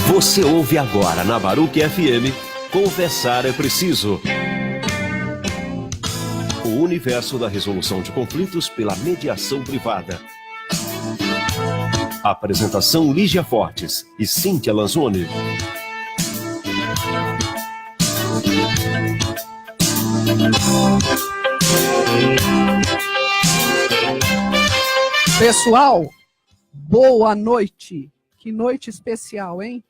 Você ouve agora na Baruch FM, Conversar é Preciso. O universo da resolução de conflitos pela mediação privada. Apresentação Lígia Fortes e Cíntia Lanzoni. Pessoal, boa noite. Que noite especial, hein?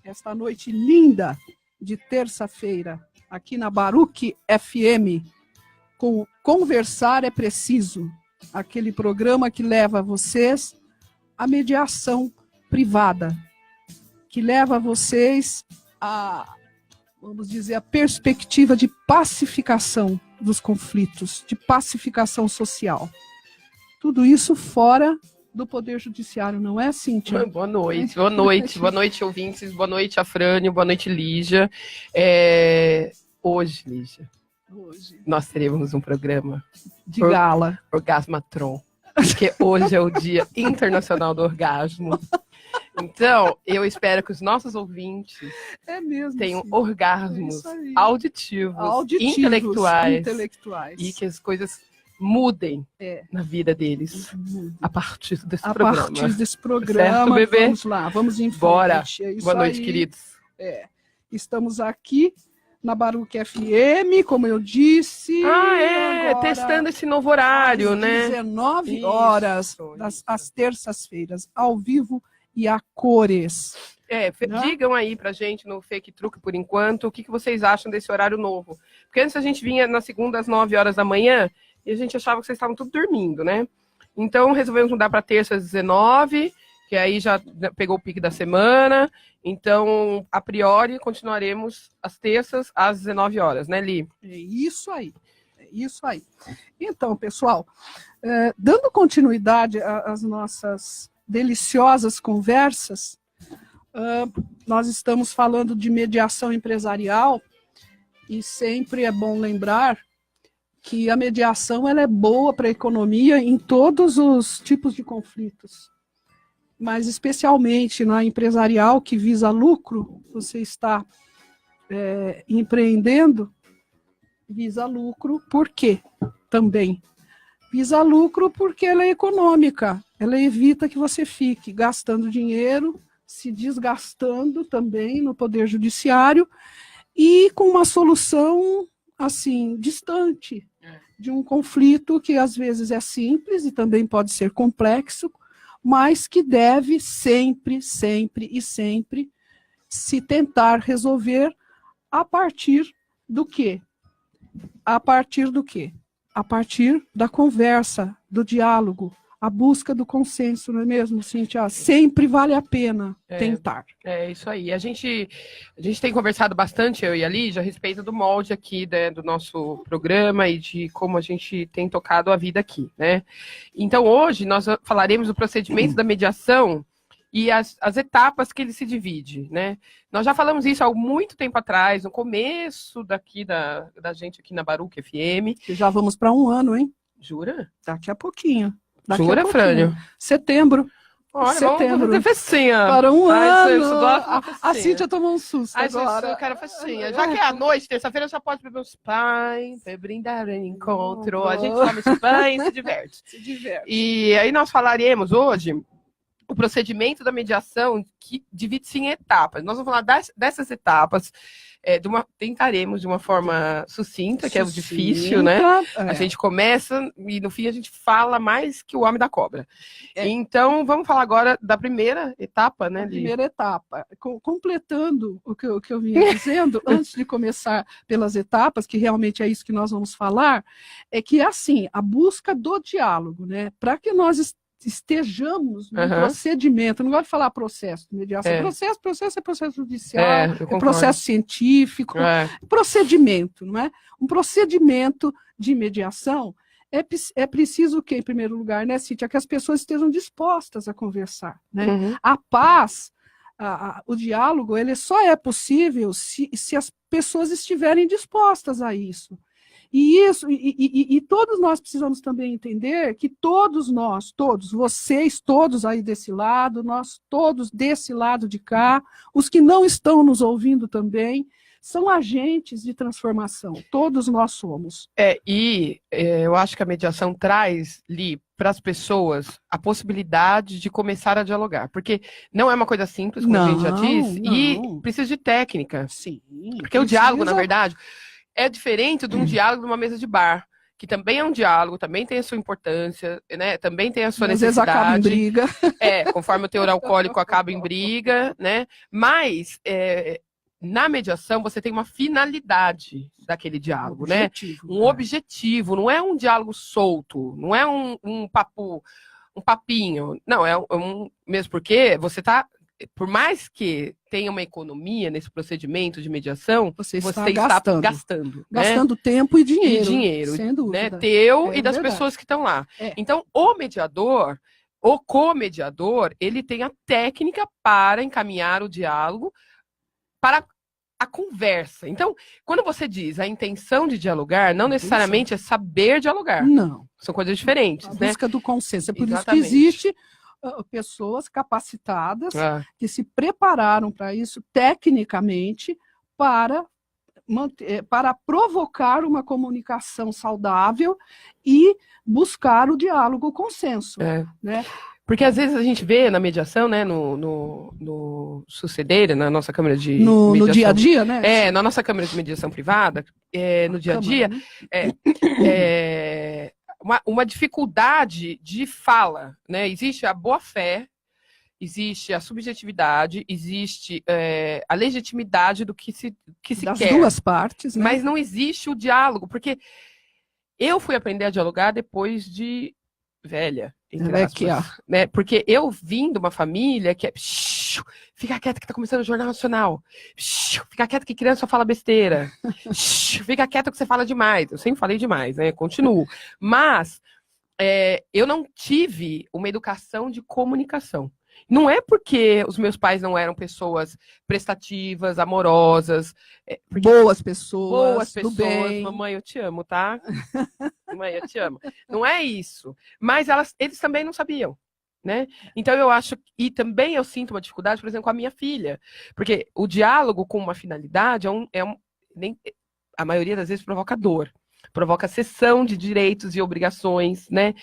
Esta noite linda de terça-feira, aqui na Baruch FM, com Conversar é Preciso, aquele programa que leva vocês à mediação privada, que leva vocês a, vamos dizer, a perspectiva de pacificação dos conflitos, de pacificação social. Tudo isso fora do Poder Judiciário, não é, Cíntia? Boa noite, ouvintes, boa noite, Afrânio, boa noite, Lígia. Hoje, Lígia, nós teremos um programa de gala. Orgasmatron, porque hoje é o Dia Internacional do Orgasmo. Então, eu espero que os nossos ouvintes tenham orgasmos auditivos, intelectuais, e que as coisas mudem na vida deles a partir desse programa. A partir desse programa, certo, bebê? Vamos lá, vamos em frente. Bora. Boa noite, queridos. Estamos aqui na Baruch FM, como eu disse. Agora, testando esse novo horário, às né? 19 horas, às terças-feiras, ao vivo e a cores. Digam aí pra gente no Fake Truque por enquanto, o que vocês acham desse horário novo. Porque antes a gente vinha na segunda às 9 horas da manhã, e a gente achava que vocês estavam tudo dormindo, né? Então, resolvemos mudar para terça às 19, que aí já pegou o pique da semana. Então, a priori, continuaremos às terças às 19 horas, né, Li? É isso aí. Então, pessoal, dando continuidade às nossas deliciosas conversas, nós estamos falando de mediação empresarial, e sempre é bom lembrar que a mediação ela é boa para a economia em todos os tipos de conflitos, mas especialmente na empresarial que visa lucro. Você está empreendendo, visa lucro. Por quê? Também visa lucro porque ela é econômica, ela evita que você fique gastando dinheiro, se desgastando também no Poder Judiciário e com uma solução assim, distante de um conflito que às vezes é simples e também pode ser complexo, mas que deve sempre se tentar resolver a partir do quê? A partir da conversa, do diálogo, a busca do consenso, não é mesmo, Cíntia? Sempre vale a pena tentar. É isso aí. A gente tem conversado bastante, eu e a Lígia, a respeito do molde aqui, né, do nosso programa e de como a gente tem tocado a vida aqui, né? Então, hoje, nós falaremos do procedimento da mediação e as etapas que ele se divide, né? Nós já falamos isso há muito tempo atrás, no começo da gente aqui na Baruch FM. Já vamos para 1 ano, hein? Jura? Daqui a pouquinho. Jura, Frânio? Setembro. Olha, vamos fazer festinha. Para 1 ano. A Cíntia tomou um susto agora. Eu quero festinha. Já que é à noite, terça-feira, já pode beber uns pães, brindar em encontro. A gente toma esse pães e se diverte. E aí nós falaremos hoje o procedimento da mediação, que divide-se em etapas. Nós vamos falar dessas etapas. Tentaremos de uma forma sucinta, que é o difícil, né? A gente começa e no fim a gente fala mais que o homem da cobra. Então, vamos falar agora da primeira etapa, né? Primeira etapa. Completando o que eu vinha dizendo, antes de começar pelas etapas, que realmente é isso que nós vamos falar, é que, assim, a busca do diálogo, né? Para que nós estejamos no procedimento, não gosto de falar processo de mediação, processo é processo judicial, é processo científico, procedimento, não é? Um procedimento de mediação é preciso que, em primeiro lugar, né, Cíntia, que as pessoas estejam dispostas a conversar, né? A paz, o diálogo, ele só é possível se as pessoas estiverem dispostas a isso. E todos nós precisamos também entender que todos nós, todos, vocês todos aí desse lado, nós todos desse lado de cá, os que não estão nos ouvindo também, são agentes de transformação. Todos nós somos. Eu acho que a mediação traz, Li, para as pessoas a possibilidade de começar a dialogar. Porque não é uma coisa simples, como a gente já disse, e precisa de técnica. Sim. Porque o diálogo, na verdade, é diferente de um diálogo de uma mesa de bar, que também é um diálogo, também tem a sua importância, né? Também tem a sua necessidade. Às vezes acaba em briga. Conforme o teor alcoólico acaba em briga, né? Mas na mediação você tem uma finalidade daquele diálogo, né? Um objetivo, não é um diálogo solto, não é um papinho. Não, mesmo porque você está, por mais que tenha uma economia nesse procedimento de mediação, você está gastando. Gastando tempo e dinheiro. Sem dúvida. Né? Teu e das pessoas que estão lá. Então, o mediador, o co-mediador, ele tem a técnica para encaminhar o diálogo para a conversa. Então, quando você diz a intenção de dialogar, não necessariamente é saber dialogar. Não. São coisas diferentes, né? A busca do consenso. É por Exatamente. Isso que existe pessoas capacitadas que se prepararam para isso tecnicamente para provocar uma comunicação saudável e buscar o diálogo, o consenso. Né? Porque às vezes a gente vê na mediação, né, no suceder, na nossa câmara de mediação. No dia a dia, né? Na nossa câmara de mediação privada, no dia a dia, uma dificuldade de fala, né? Existe a boa-fé, existe a subjetividade, existe a legitimidade do que se quer. Das duas partes, né? Mas não existe o diálogo, porque eu fui aprender a dialogar depois de velha, entre aspas, né? Porque eu vim de uma família que é fica quieta que tá começando o Jornal Nacional, fica quieta que criança só fala besteira, fica quieta que você fala demais. Eu sempre falei demais, né? Continuo. Mas eu não tive uma educação de comunicação. Não é porque os meus pais não eram pessoas prestativas, amorosas. Boas pessoas, do bem. Mamãe, eu te amo, tá? Mamãe, eu te amo. Não é isso. Mas eles também não sabiam, né? Então eu acho, e também eu sinto uma dificuldade, por exemplo, com a minha filha. Porque o diálogo com uma finalidade a maioria das vezes provoca dor. Provoca cessão de direitos e obrigações, né?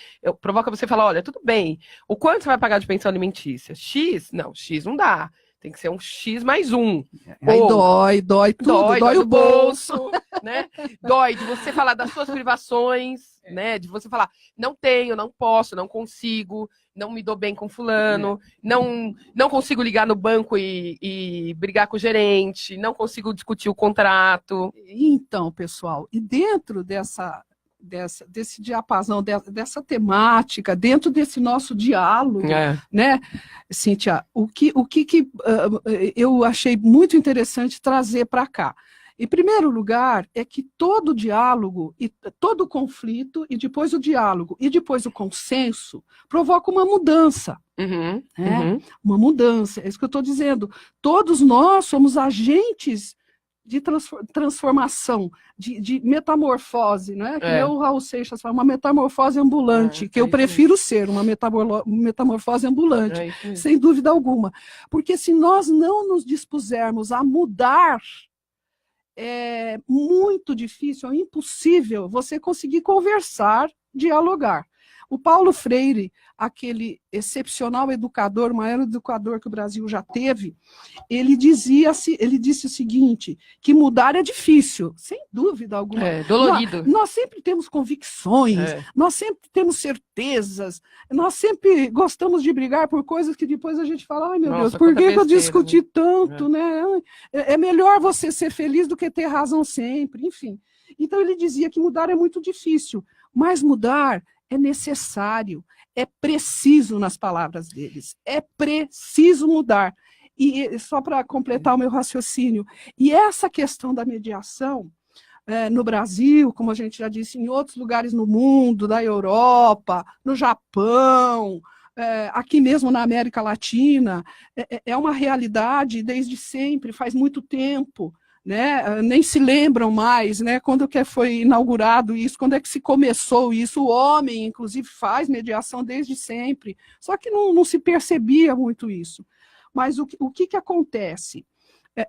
Provoca você falar, olha, tudo bem, o quanto você vai pagar de pensão alimentícia? X? Não, X não dá. Tem que ser um X mais um. Aí dói tudo, dói o bolso. Né? Dói de você falar das suas privações, né? De você falar, não tenho, não posso, não consigo, não me dou bem com fulano, não consigo ligar no banco e brigar com o gerente, não consigo discutir o contrato. Então, pessoal, e dentro desse diapasão, dessa temática, dentro desse nosso diálogo, né, Cíntia, o que eu achei muito interessante trazer para cá. Em primeiro lugar, é que todo diálogo, e todo conflito, e depois o diálogo, e depois o consenso, provoca uma mudança. Uma mudança, é isso que eu estou dizendo. Todos nós somos agentes de transformação, de metamorfose, não é? Que o Raul Seixas fala, uma metamorfose ambulante, que eu prefiro ser uma metamorfose ambulante, sem dúvida alguma. Porque se nós não nos dispusermos a mudar, é muito difícil, é impossível você conseguir conversar, dialogar. O Paulo Freire, aquele excepcional educador, o maior educador que o Brasil já teve, ele disse o seguinte, que mudar é difícil, sem dúvida alguma. Dolorido. Nós sempre temos convicções, nós sempre temos certezas, nós sempre gostamos de brigar por coisas que depois a gente fala, ai meu Deus, por que eu discuti tanto, né? É melhor você ser feliz do que ter razão sempre, enfim. Então ele dizia que mudar é muito difícil, mas mudar é necessário, é preciso, nas palavras deles, é preciso mudar. E só para completar o meu raciocínio, e essa questão da mediação, no Brasil, como a gente já disse, em outros lugares no mundo, da Europa, no Japão, aqui mesmo na América Latina, é uma realidade desde sempre, faz muito tempo. né? Nem se lembram mais, né? Quando que foi inaugurado isso, quando é que se começou isso. O homem, inclusive, faz mediação desde sempre, só que não se percebia muito isso. Mas o que acontece?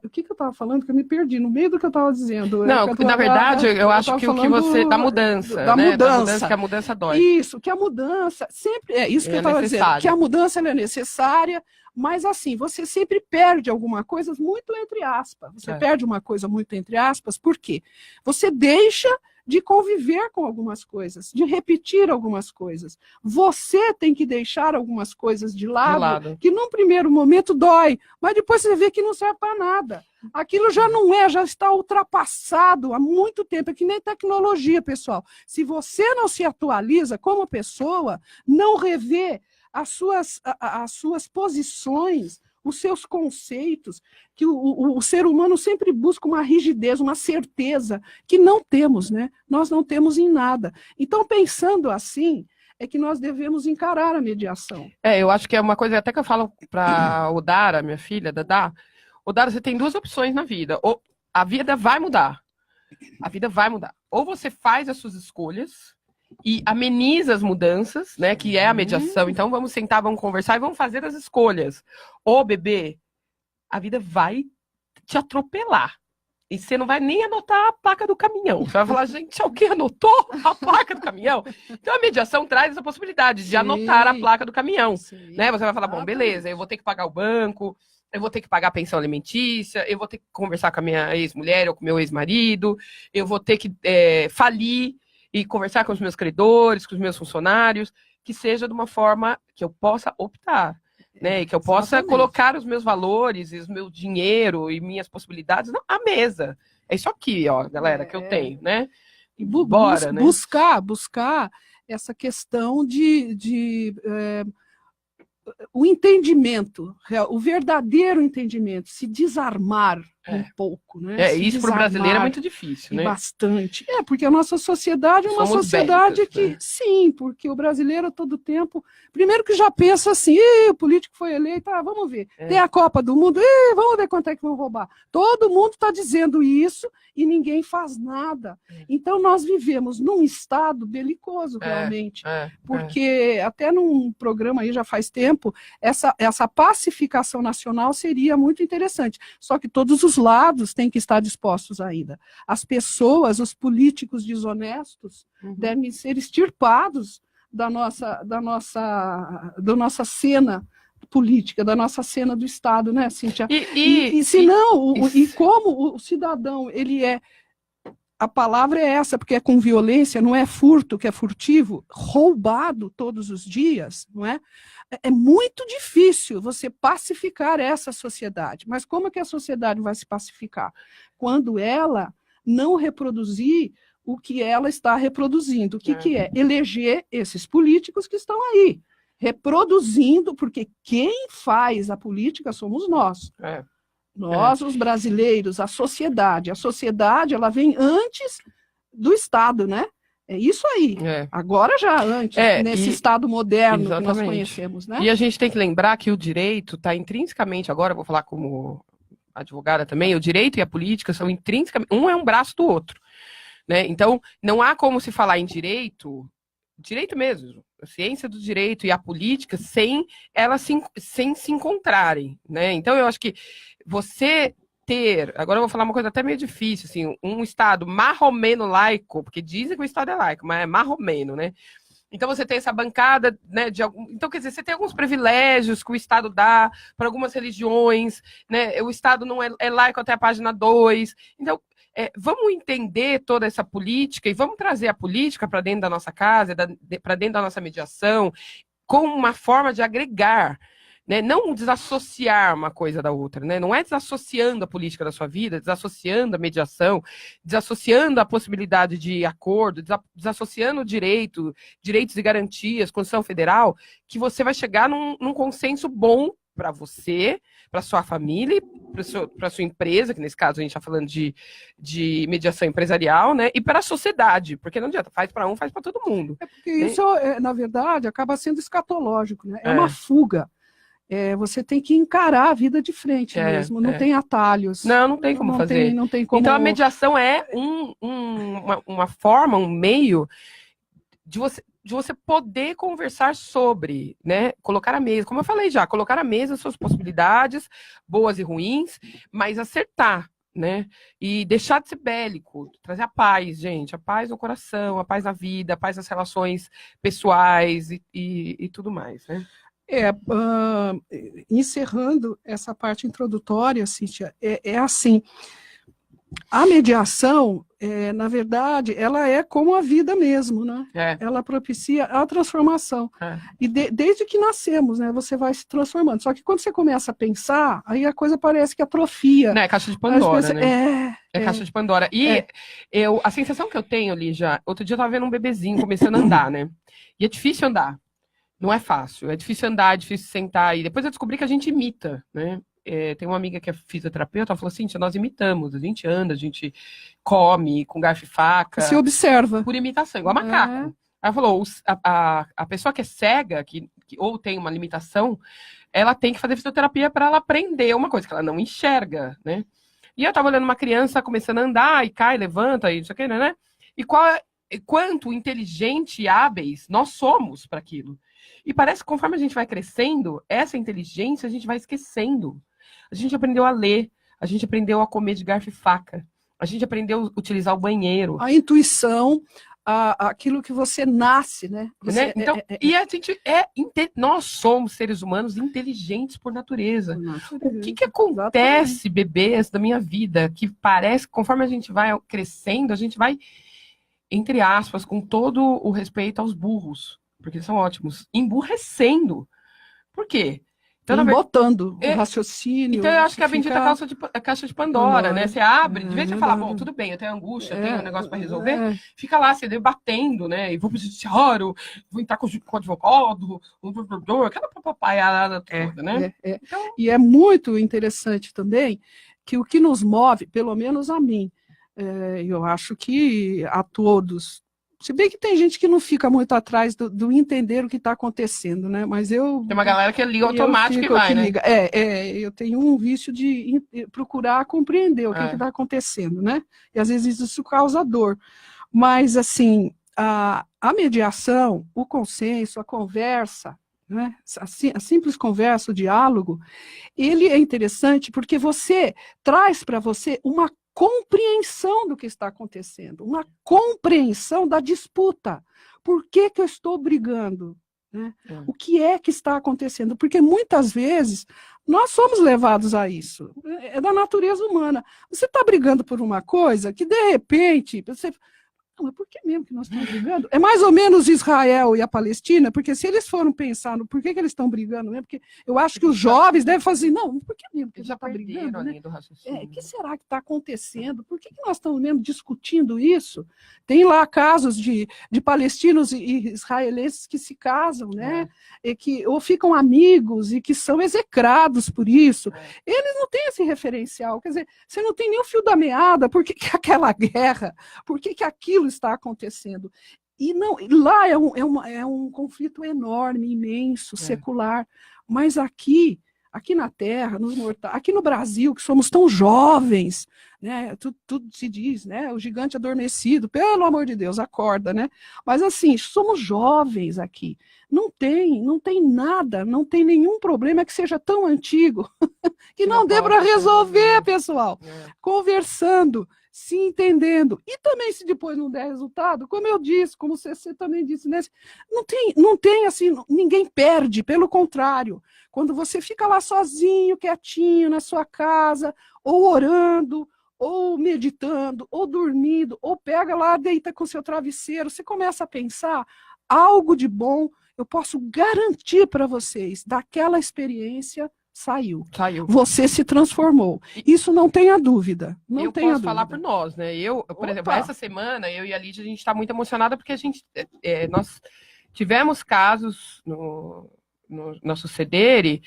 O que eu estava falando? Que eu me perdi no meio do que eu estava dizendo. Não, na verdade, eu acho que o que você... Da mudança, da né? mudança. Da mudança, que a mudança dói. Isso, que a mudança sempre... É isso que eu estava dizendo, que a mudança ela é necessária, mas assim, você sempre perde alguma coisa muito entre aspas. Você perde uma coisa muito entre aspas, por quê? Você deixa de conviver com algumas coisas, de repetir algumas coisas. Você tem que deixar algumas coisas de lado, que num primeiro momento dói, mas depois você vê que não serve para nada. Aquilo já não é, já está ultrapassado há muito tempo. É que nem tecnologia, pessoal. Se você não se atualiza como pessoa, não revê as suas posições, os seus conceitos, que o ser humano sempre busca uma rigidez, uma certeza, que não temos, né? Nós não temos em nada. Então, pensando assim, é que nós devemos encarar a mediação. Eu acho que é uma coisa até que eu falo para o Dara, minha filha, Dadá. O Dara, você tem duas opções na vida. Ou a vida vai mudar. A vida vai mudar. Ou você faz as suas escolhas e ameniza as mudanças, né, que é a mediação. Então vamos sentar, vamos conversar e vamos fazer as escolhas. Ô, bebê, a vida vai te atropelar. E você não vai nem anotar a placa do caminhão. Você vai falar, gente, alguém anotou a placa do caminhão? Então a mediação traz essa possibilidade de anotar a placa do caminhão. Né? Você vai falar, bom, beleza, eu vou ter que pagar o banco, eu vou ter que pagar a pensão alimentícia, eu vou ter que conversar com a minha ex-mulher ou com o meu ex-marido, eu vou ter que falir e conversar com os meus credores, com os meus funcionários, que seja de uma forma que eu possa optar, né? E que eu possa colocar os meus valores, e o meu dinheiro e minhas possibilidades à mesa. É isso aqui, ó, galera, que eu tenho, né? E bora, né? Buscar essa questão de o entendimento, o verdadeiro entendimento, se desarmar um pouco, né? Isso para o brasileiro é muito difícil, né? Bastante. Porque a nossa sociedade é uma sociedade que, né? Sim, porque o brasileiro a todo tempo, primeiro que já pensa assim, o político foi eleito, vamos ver, tem a Copa do Mundo, vamos ver quanto é que vão roubar. Todo mundo está dizendo isso e ninguém faz nada. Então nós vivemos num estado belicoso, realmente, porque até num programa aí já faz tempo, essa pacificação nacional seria muito interessante, só que todos os lados têm que estar dispostos ainda. As pessoas, os políticos desonestos, devem ser extirpados da nossa cena política, da nossa cena do Estado, né, Cíntia? E como o cidadão, ele é, a palavra é essa, porque é com violência, não é furto, que é furtivo, roubado todos os dias, não é? É muito difícil você pacificar essa sociedade. Mas como é que a sociedade vai se pacificar? Quando ela não reproduzir o que ela está reproduzindo. O que é? Eleger esses políticos que estão aí, reproduzindo, porque quem faz a política somos nós. Nós, os brasileiros, a sociedade. A sociedade, ela vem antes do Estado, né? É isso aí. Agora já antes, nesse Estado moderno que nós conhecemos, né? E a gente tem que lembrar que o direito está intrinsecamente, agora eu vou falar como advogada também, o direito e a política são intrinsecamente, um é um braço do outro, né? Então, não há como se falar em direito mesmo, a ciência do direito e a política sem se encontrarem, né? Então, eu acho que você agora eu vou falar uma coisa até meio difícil, assim, um Estado marromeno laico, porque dizem que o Estado é laico, mas é marromeno, né? Então você tem essa bancada, né, então quer dizer, você tem alguns privilégios que o Estado dá para algumas religiões, né? O Estado não é laico até a página 2. Então, vamos entender toda essa política e vamos trazer a política para dentro da nossa casa, para dentro da nossa mediação, com uma forma de agregar, né? Não desassociar uma coisa da outra, né? Não é desassociando a política da sua vida, desassociando a mediação, desassociando a possibilidade de acordo, desassociando direitos e garantias, Constituição Federal, que você vai chegar num consenso bom para você, para sua família, para sua empresa, que nesse caso a gente está falando de mediação empresarial, né? E para a sociedade, porque não adianta, faz para um, faz para todo mundo. Porque isso, na verdade, acaba sendo escatológico, né? É uma fuga. você tem que encarar a vida de frente mesmo, não tem atalhos. Não tem como fazer. Não tem como... Então a mediação é uma forma, um meio de você poder conversar sobre, né? Colocar à mesa, como eu falei já, colocar à mesa suas possibilidades, boas e ruins, mas acertar, né? E deixar de ser bélico, trazer a paz, gente, a paz no coração, a paz na vida, a paz nas relações pessoais e tudo mais, né? Encerrando essa parte introdutória, Cíntia, assim, a mediação, na verdade, ela é como a vida mesmo, né? Ela propicia a transformação. E desde que nascemos, né, você vai se transformando. Só que quando você começa a pensar, aí a coisa parece que atrofia. É caixa de Pandora, né? Caixa de Pandora. E a sensação que eu tenho, Lígia, outro dia eu tava vendo um bebezinho começando a andar, né? E é difícil andar. Não é fácil. É difícil andar, é difícil sentar. E depois eu descobri que a gente imita, né? Tem uma amiga que é fisioterapeuta, ela falou assim, nós imitamos, a gente anda, a gente come com garfo e faca. Se observa. Por imitação, igual macaco. Ela falou, a pessoa que é cega, ou tem uma limitação, ela tem que fazer fisioterapia para ela aprender uma coisa que ela não enxerga, né? E eu tava olhando uma criança começando a andar, e cai, levanta, e isso aqui, né? E quanto inteligente e hábeis nós somos para aquilo. E parece que conforme a gente vai crescendo, essa inteligência a gente vai esquecendo. A gente aprendeu a ler, a gente aprendeu a comer de garfo e faca, a gente aprendeu a utilizar o banheiro. A intuição, aquilo que você nasce, né? Então, nós somos seres humanos inteligentes por natureza. O que acontece, bebês da minha vida, que parece que conforme a gente vai crescendo, a gente vai, entre aspas, com todo o respeito aos burros, porque eles são ótimos, emburrecendo. Por quê? Então, botando o raciocínio. Então, eu acho que a bendita caixa de Pandora, né? Você abre, de vez em falar, bom, tudo bem, eu tenho angústia, eu tenho um negócio para resolver, fica lá, você debatendo, né? E vou pro judiciário, vou entrar com o advogado, aquela papaiada toda, né? Então... E é muito interessante também que o que nos move, pelo menos a mim, eu acho que a todos, se bem que tem gente que não fica muito atrás do entender o que está acontecendo, né? Mas tem uma galera que liga automático e vai, né? Eu tenho um vício de procurar compreender o que está acontecendo, né? E às vezes isso causa dor. Mas, assim, a mediação, o consenso, a conversa, né? A simples conversa, o diálogo, ele é interessante porque você traz para você uma compreensão do que está acontecendo, uma compreensão da disputa. Por que eu estou brigando? Né? O que é que está acontecendo? Porque muitas vezes nós somos levados a isso. É da natureza humana. Você está brigando por uma coisa que, de repente, você... Não, mas por que mesmo que nós estamos brigando? É mais ou menos Israel e a Palestina, porque se eles foram pensar no por que eles estão brigando, né? Porque eu acho que os jovens devem fazer assim, não, por que mesmo que eles já estão brigando? Né? O que será que está acontecendo? Por que nós estamos mesmo discutindo isso? Tem lá casos de palestinos e israelenses que se casam, né? E ou ficam amigos e que são execrados por isso. Eles não têm esse referencial, quer dizer, você não tem nem o fio da meada, por que aquela guerra? Por que aquilo está acontecendo? E não, lá é um conflito enorme, imenso, secular, mas aqui na Terra, aqui no Brasil, que somos tão jovens, né? Tudo se diz, né? O gigante adormecido, pelo amor de Deus, acorda, né? Mas assim, somos jovens aqui, não tem nada, não tem nenhum problema que seja tão antigo que não dê para resolver, pessoal, conversando, se entendendo. E também, se depois não der resultado, como eu disse, como você também disse, né? Não tem assim, ninguém perde, pelo contrário. Quando você fica lá sozinho, quietinho, na sua casa, ou orando, ou meditando, ou dormindo, ou pega lá, deita com seu travesseiro, você começa a pensar algo de bom, eu posso garantir para vocês, daquela experiência saiu. Você se transformou. Isso não tenha dúvida. Não tenha dúvida. Falar por nós, né? Por exemplo, essa semana, eu e a Lídia, a gente está muito emocionada porque nós tivemos casos no nosso CDR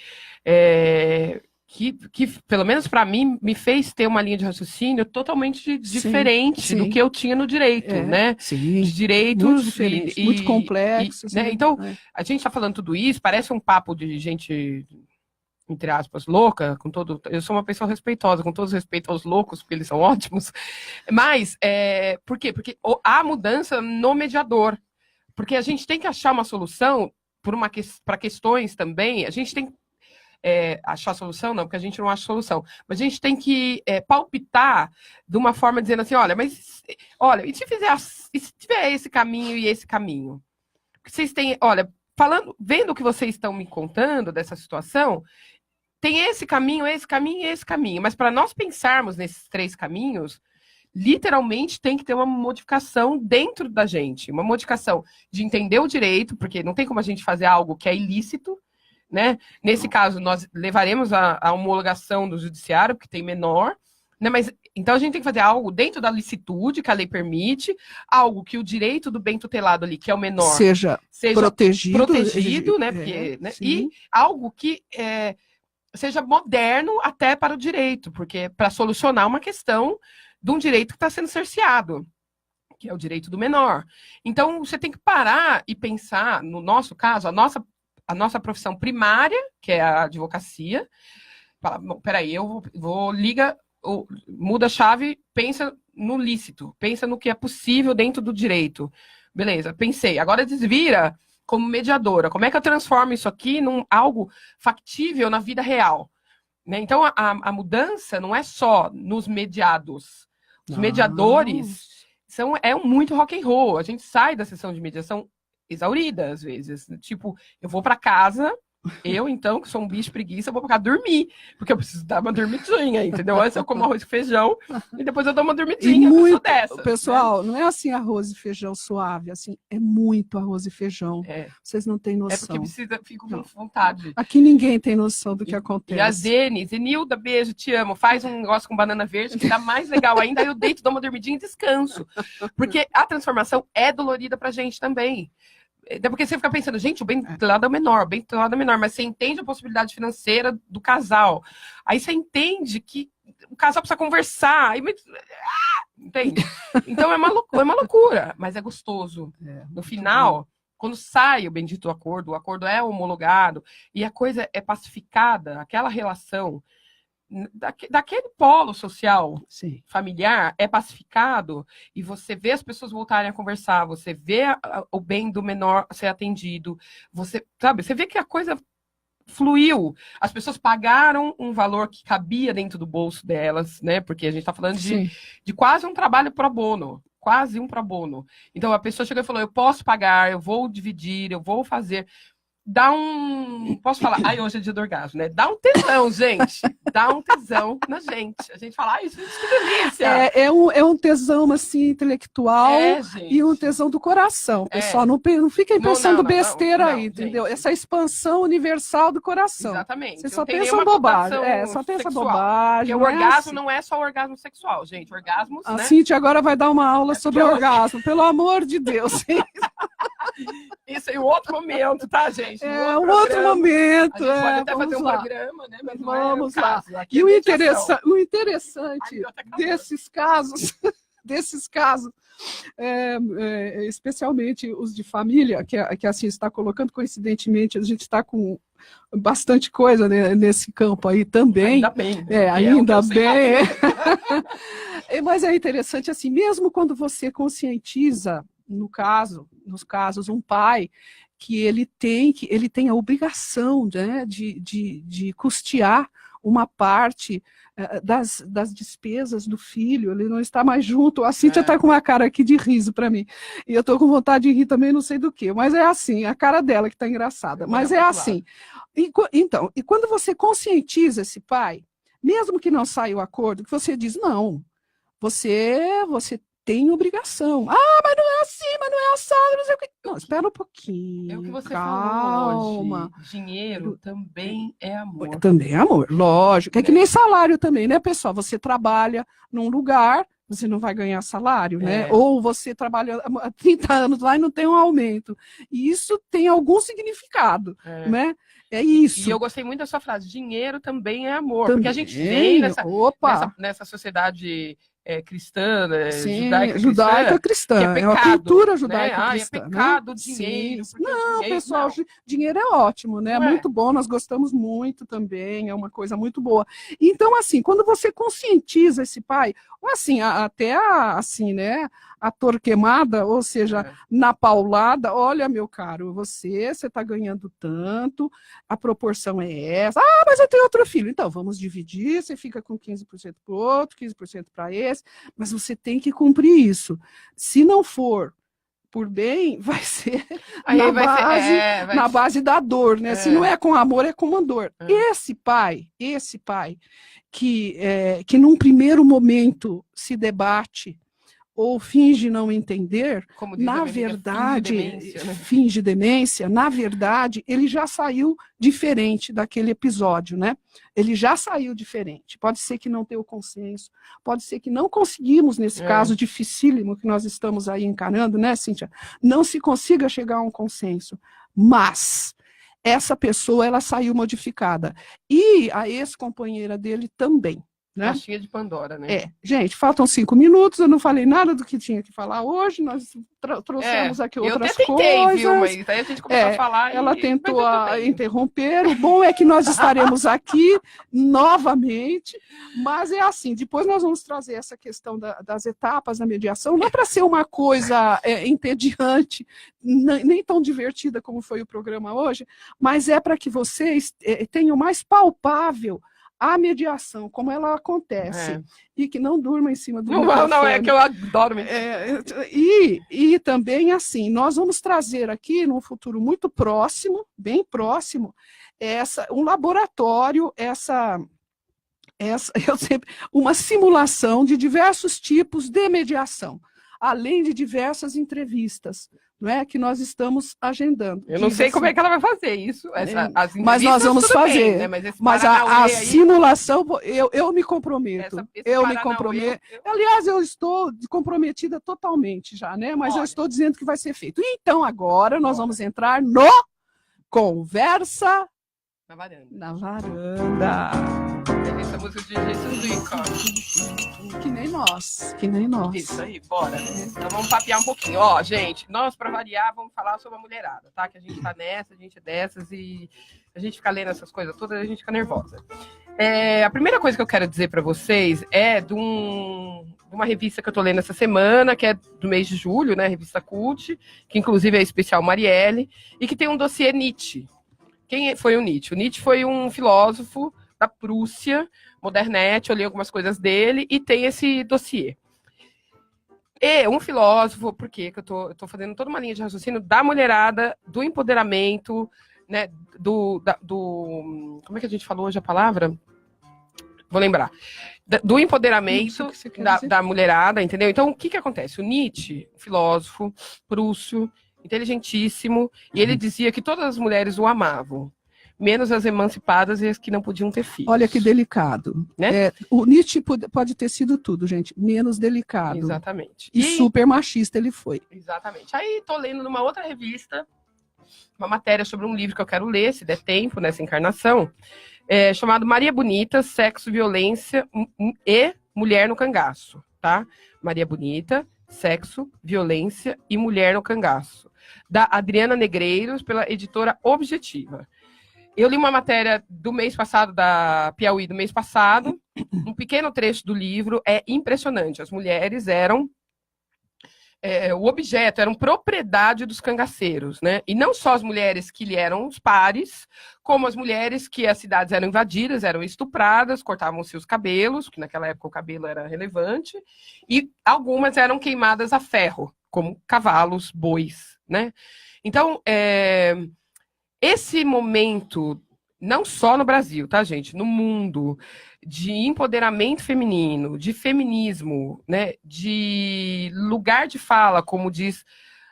que, pelo menos para mim, me fez ter uma linha de raciocínio totalmente diferente do que eu tinha no direito, né? Sim. De direitos muito diferentes, muito complexos. Né? Então, a gente está falando tudo isso, parece um papo de gente entre aspas, louca, eu sou uma pessoa respeitosa, com todo respeito aos loucos, porque eles são ótimos, mas, por quê? Porque há mudança no mediador, porque a gente tem que achar uma solução para questões também, a gente tem que achar solução, não, porque a gente não acha solução, mas a gente tem que palpitar de uma forma dizendo assim, olha, e se tiver esse caminho e esse caminho? Vocês têm, olha, vendo o que vocês estão me contando dessa situação, tem esse caminho, esse caminho e esse caminho. Mas para nós pensarmos nesses 3 caminhos, literalmente tem que ter uma modificação dentro da gente. Uma modificação de entender o direito, porque não tem como a gente fazer algo que é ilícito, né? Nesse caso, nós levaremos a homologação do judiciário, porque tem menor, né? Mas então a gente tem que fazer algo dentro da licitude, que a lei permite, algo que o direito do bem tutelado ali, que é o menor, seja protegido, né? Porque, né? E algo que seja moderno até para o direito, porque para solucionar uma questão de um direito que está sendo cerceado, que é o direito do menor. Então, você tem que parar e pensar, no nosso caso, a nossa profissão primária, que é a advocacia, fala, peraí, eu muda a chave, pensa no lícito, pensa no que é possível dentro do direito. Beleza, pensei. Agora desvira como mediadora. Como é que eu transformo isso aqui num algo factível na vida real? Né? Então, a mudança não é só nos mediados. Os mediadores é muito rock and roll. A gente sai da sessão de mediação exaurida, às vezes. Tipo, eu vou para casa, então, que sou um bicho preguiça, eu vou pra casa dormir, porque eu preciso dar uma dormidinha, entendeu? Antes eu como arroz e feijão, e depois eu dou uma dormidinha, muito, dessa. pessoal, né? Não é assim arroz e feijão suave, assim, é muito arroz e feijão. Vocês não têm noção. É porque fico com vontade. Aqui ninguém tem noção do que acontece. E a Zenilda, beijo, te amo. Faz um negócio com banana verde, que dá mais legal ainda, aí eu deito, dou uma dormidinha e descanso. Porque a transformação é dolorida pra gente também. Porque você fica pensando, gente, o bem tutelado é menor, mas você entende a possibilidade financeira do casal. Aí você entende que o casal precisa conversar. Entende? Então é uma loucura, mas é gostoso. No final, quando sai o bendito acordo, o acordo é homologado e a coisa é pacificada, aquela relação daquele polo social familiar é pacificado e você vê as pessoas voltarem a conversar, você vê o bem do menor ser atendido, você vê que a coisa fluiu, as pessoas pagaram um valor que cabia dentro do bolso delas, né? Porque a gente está falando de quase um trabalho pro bono. Quase um pro bono. Então a pessoa chegou e falou: eu posso pagar, eu vou dividir, eu vou fazer. Posso falar? Ai, hoje é dia do orgasmo, né? Dá um tesão, gente. Dá um tesão na gente. A gente fala, ai, gente, que delícia. É um tesão, assim, intelectual e um tesão do coração, pessoal. Não fiquem pensando besteira aí, entendeu? Gente. Essa expansão universal do coração. Exatamente. Você só pensa bobagem. Só pensa bobagem. Porque o orgasmo não é só o orgasmo sexual, gente. Orgasmos, a né? Cíntia agora vai dar uma aula sobre orgasmo, pelo amor de Deus. Isso é um outro momento, tá, gente? Um outro momento. A gente pode até fazer um programa, né? Mas vamos lá. E o interessante desses casos, especialmente os de família, que assim está colocando, coincidentemente, a gente está com bastante coisa, né, nesse campo aí também. Ainda bem. Ainda bem. Mas é interessante, assim, mesmo quando você conscientiza, nos casos, um pai que ele tem a obrigação, né, de custear uma parte das despesas do filho, ele não está mais junto. A Cíntia está com uma cara aqui de riso para mim, e eu estou com vontade de rir também, não sei do que, mas é assim, a cara dela que está engraçada, mas é assim. Então, e quando você conscientiza esse pai, mesmo que não saia o acordo, que você diz, não, você tem obrigação. Mas não é assim, mas não é assado, não sei o que. Não, espera um pouquinho. É o que você calma. falou hoje. Dinheiro também é amor. Também é amor, lógico. É que nem salário também, né, pessoal? Você trabalha num lugar, você não vai ganhar salário, né? Ou você trabalha há 30 anos lá e não tem um aumento. E isso tem algum significado, né? É isso. E eu gostei muito da sua frase, dinheiro também é amor. Porque a gente vem nessa sociedade cristã, né? Sim, Judaica-cristã, judaica-cristã. que é pecado, uma cultura né? judaica-cristã. É pecado o dinheiro. Não, dinheiro, pessoal, dinheiro é ótimo, né? É Não é? muito bom, nós gostamos muito também, é uma coisa muito boa. Então, assim, quando você conscientiza esse pai, ou assim, assim, né? A torquemada, ou seja, na paulada, olha, meu caro, você está ganhando tanto, a proporção é essa. Ah, mas eu tenho outro filho. Então, vamos dividir, você fica com 15% para o outro, 15% para esse, mas você tem que cumprir isso. Se não for por bem, vai ser na base da dor, né? Se não é com amor, é com uma dor. Esse pai que num primeiro momento se debate ou finge não entender, na verdade, finge demência, na verdade, ele já saiu diferente daquele episódio, né? Ele já saiu diferente. Pode ser que não tenha o consenso, pode ser que não conseguimos, nesse caso dificílimo que nós estamos aí encarando, né, Cíntia? Não se consiga chegar a um consenso, mas essa pessoa, ela saiu modificada. E a ex-companheira dele também. Né? Caixinha de Pandora, né? Gente, faltam 5 minutos, eu não falei nada do que tinha que falar hoje, nós trouxemos aqui outras coisas. Eu tentei, viu, mas aí a gente começou a falar ela tentou interromper, o bom é que nós estaremos aqui novamente, mas é assim, depois nós vamos trazer essa questão das etapas da mediação, não para ser uma coisa entediante, nem tão divertida como foi o programa hoje, mas é para que vocês tenham mais palpável a mediação, como ela acontece, e que não durma em cima do microfone. Não, é que eu adoro e também, assim, nós vamos trazer aqui, num futuro muito próximo, bem próximo, um laboratório, uma simulação de diversos tipos de mediação, além de diversas entrevistas, não é, que nós estamos agendando. Eu não sei como é que ela vai fazer isso. Mas nós vamos fazer. Bem, né? Mas a simulação, eu me comprometo. Me comprometo. Aliás, eu estou comprometida totalmente já, né? Mas eu estou dizendo que vai ser feito. Então, agora nós vamos entrar no Conversa na Varanda. Essa música de Jesus Rico. Que nem nós. Isso aí, bora. Então vamos papear um pouquinho. Ó, gente, nós, para variar, vamos falar sobre a mulherada, tá? Que a gente tá nessa, a gente é dessas e a gente fica lendo essas coisas todas, a gente fica nervosa. A primeira coisa que eu quero dizer para vocês é de uma revista que eu tô lendo essa semana, que é do mês de julho, né? Revista Cult, que inclusive é especial Marielle, e que tem um dossiê Nietzsche. Quem foi o Nietzsche? O Nietzsche foi um filósofo da Prússia, Modernete, olhei algumas coisas dele, e tem esse dossiê. E um filósofo, por quê? Que eu tô fazendo toda uma linha de raciocínio da mulherada, do empoderamento, né, como é que a gente falou hoje a palavra? Vou lembrar. Do empoderamento da mulherada, entendeu? Então, o que acontece? O Nietzsche, filósofo, prússio, inteligentíssimo, e ele dizia que todas as mulheres o amavam, menos as emancipadas e as que não podiam ter filhos. Olha que delicado. Né? O Nietzsche pode ter sido tudo, gente, menos delicado. Exatamente. E super machista ele foi. Exatamente. Aí tô lendo numa outra revista uma matéria sobre um livro que eu quero ler, se der tempo, nessa encarnação, chamado Maria Bonita, Sexo, Violência e Mulher no Cangaço, tá? Maria Bonita, Sexo, Violência e Mulher no Cangaço, da Adriana Negreiros, pela editora Objetiva. Eu li uma matéria do mês passado, da Piauí do mês passado, um pequeno trecho do livro, é impressionante. As mulheres eram o objeto, eram propriedade dos cangaceiros, né? E não só as mulheres que lhe eram os pares, como as mulheres que as cidades eram invadidas, eram estupradas, cortavam-se os cabelos, porque naquela época o cabelo era relevante, e algumas eram queimadas a ferro, como cavalos, bois, né? Então, esse momento, não só no Brasil, tá, gente? No mundo, de empoderamento feminino, de feminismo, né? De lugar de fala, como diz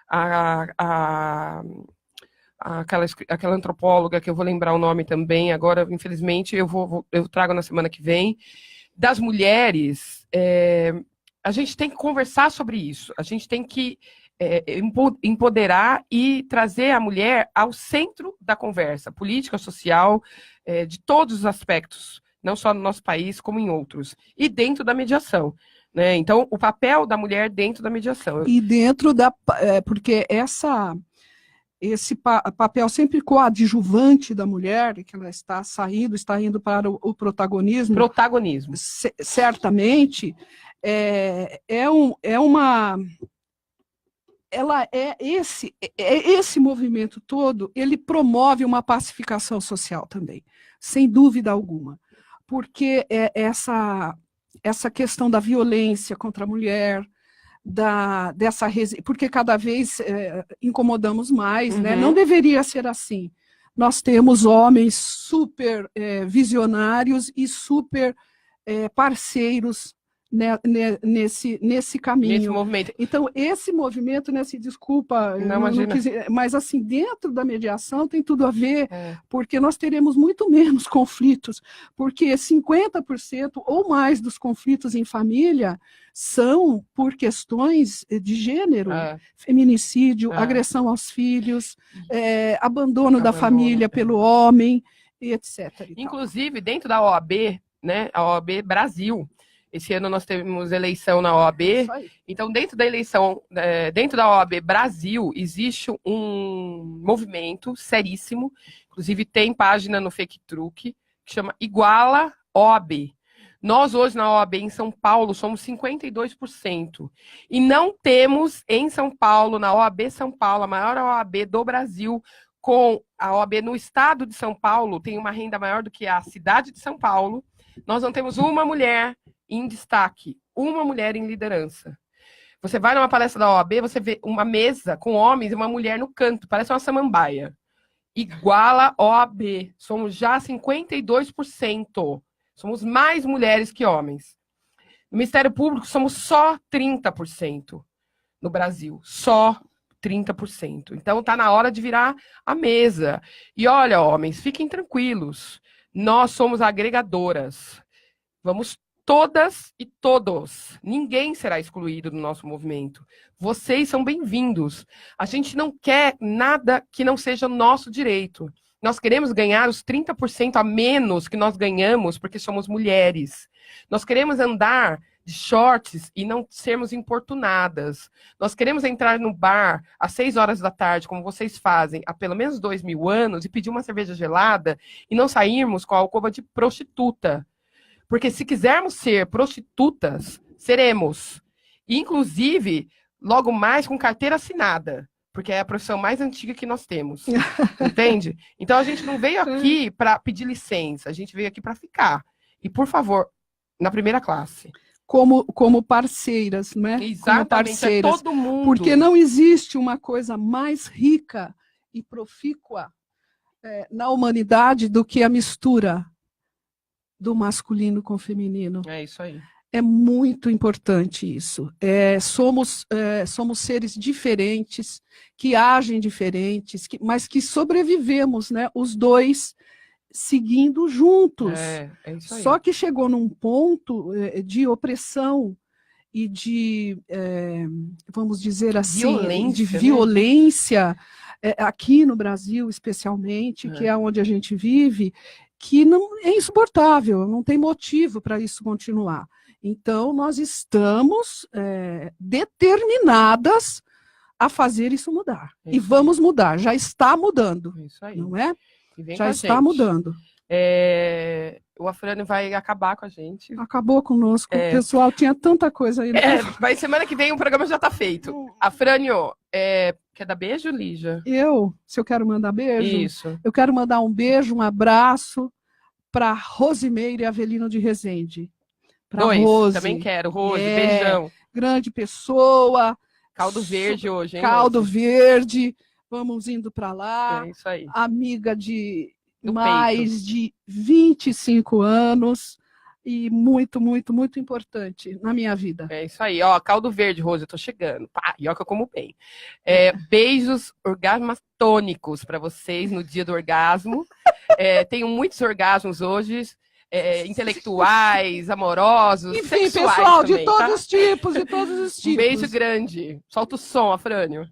aquela antropóloga, que eu vou lembrar o nome também, agora, infelizmente, eu trago na semana que vem, das mulheres, a gente tem que conversar sobre isso, a gente tem que empoderar e trazer a mulher ao centro da conversa política, social, de todos os aspectos, não só no nosso país, como em outros, e dentro da mediação. né? Então, o papel da mulher dentro da mediação. E dentro da... porque esse papel sempre coadjuvante da mulher, que ela está indo para o protagonismo. Protagonismo. Certamente, esse movimento todo, ele promove uma pacificação social também, sem dúvida alguma. Porque essa questão da violência contra a mulher, porque cada vez incomodamos mais, né? Não deveria ser assim. Nós temos homens super visionários e super parceiros, né, nesse caminho. Nesse movimento. Então, esse movimento, desculpa, não quis, mas assim, dentro da mediação tem tudo a ver, porque nós teremos muito menos conflitos, porque 50% ou mais dos conflitos em família são por questões de gênero, feminicídio, agressão aos filhos, abandono da família pelo homem, e etc. Inclusive, dentro da OAB, né, a OAB Brasil, esse ano nós temos eleição na OAB, então dentro da eleição, dentro da OAB Brasil, existe um movimento seríssimo, inclusive tem página no FakeTruque, que chama Iguala OAB. Nós hoje na OAB em São Paulo somos 52%, e não temos em São Paulo, na OAB São Paulo, a maior OAB do Brasil, com a OAB no estado de São Paulo, tem uma renda maior do que a cidade de São Paulo, nós não temos uma mulher em destaque, uma mulher em liderança. Você vai numa palestra da OAB, você vê uma mesa com homens e uma mulher no canto, parece uma samambaia. Iguala OAB, somos já 52%. Somos mais mulheres que homens. No Ministério Público, somos só 30% no Brasil. Só 30%. Então, está na hora de virar a mesa. E olha, homens, fiquem tranquilos. Nós somos agregadoras. Vamos todas e todos. Ninguém será excluído do nosso movimento. Vocês são bem-vindos. A gente não quer nada que não seja nosso direito. Nós queremos ganhar os 30% a menos que nós ganhamos porque somos mulheres. Nós queremos andar de shorts e não sermos importunadas. Nós queremos entrar no bar às 6 horas da tarde, como vocês fazem há pelo menos 2000 anos, e pedir uma cerveja gelada e não sairmos com a alcova de prostituta. Porque se quisermos ser prostitutas, seremos. Inclusive, logo mais com carteira assinada. Porque é a profissão mais antiga que nós temos. Entende? Então, a gente não veio aqui para pedir licença. A gente veio aqui para ficar. E, por favor, na primeira classe. Como parceiras, né? Exatamente, como parceiras, todo mundo. Porque não existe uma coisa mais rica e profícua na humanidade do que a mistura do masculino com o feminino. É isso aí. É muito importante isso. Somos seres diferentes, que agem diferentes, mas que sobrevivemos, né? Os dois seguindo juntos. É isso aí. Só que chegou num ponto de opressão e de, vamos dizer assim, de violência, aqui no Brasil especialmente, que é onde a gente vive, que não é insuportável, não tem motivo para isso continuar. Então, nós estamos determinadas a fazer isso mudar. E vamos mudar, já está mudando. Isso aí. Não é? Já está mudando. O Afrânio vai acabar com a gente. Acabou conosco. O pessoal tinha tanta coisa aí. Vai semana que vem o programa já está feito. Afrânio, quer dar beijo, Lígia? Se eu quero mandar beijo? Isso. Eu quero mandar um beijo, um abraço para Rosimeire Avelino de Rezende. Rose. Também quero. Rose, beijão. Grande pessoa. Caldo verde hoje, hein? Caldo verde. Vamos indo para lá. É isso aí. Amiga mais de 25 anos e muito, muito, muito importante na minha vida. É isso aí, ó, caldo verde, Rose, eu tô chegando. Pá, e ó que eu como bem. Beijos orgasmatônicos para vocês no dia do orgasmo. Tenho muitos orgasmos hoje, intelectuais, amorosos, enfim, sexuais pessoal, também, de todos os tipos, de todos os tipos. Um beijo grande. Solta o som, Afrânio.